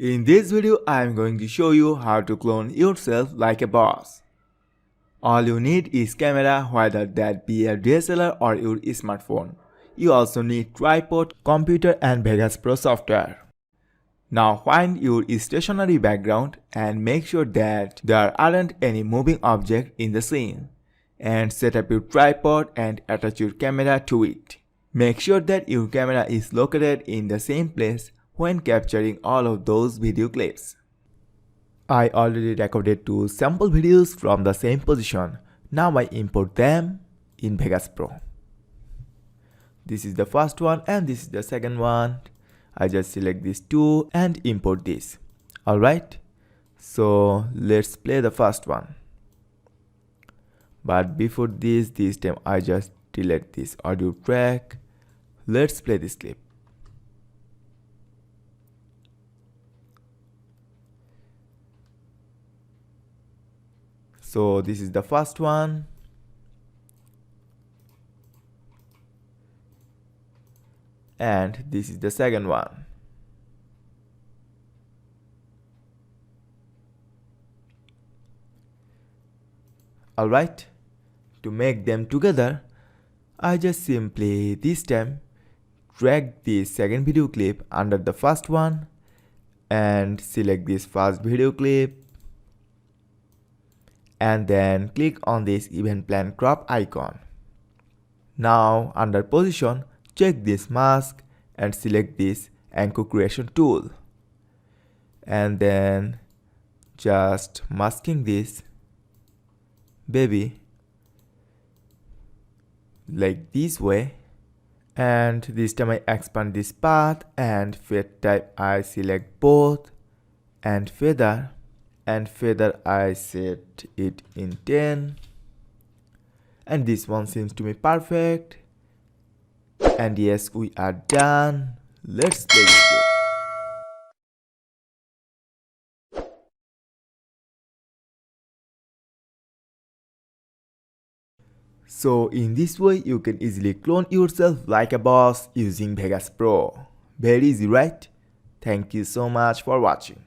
In this video, I am going to show you how to clone yourself like a boss. All you need is camera, whether that be a DSLR or your smartphone. You also need tripod, computer and Vegas Pro software. Now find your stationary background and make sure that there aren't any moving objects in the scene. And set up your tripod and attach your camera to it. Make sure that your camera is located in the same place when capturing all of those video clips. I already recorded 2 sample videos from the same position. Now I import them in Vegas Pro. This is the first one and this is the second one. I just select these 2 and import this. Alright, so let's play the first one. But before this time I just delete this audio track. Let's play this clip. So this is the first one. And this is the second one. Alright, to make them together, I just simply this time drag this second video clip under the first one and select this first video clip. And then click on this event plan crop icon. Now under position, check this mask and select this anchor creation tool. And then just masking this baby like this way. And this time I expand this path and fade type I select both and feather. And feather I set it in 10. And this one seems to be perfect. And yes, we are done. Let's play this game. So in this way you can easily clone yourself like a boss using Vegas Pro. Very easy, right? Thank you so much for watching.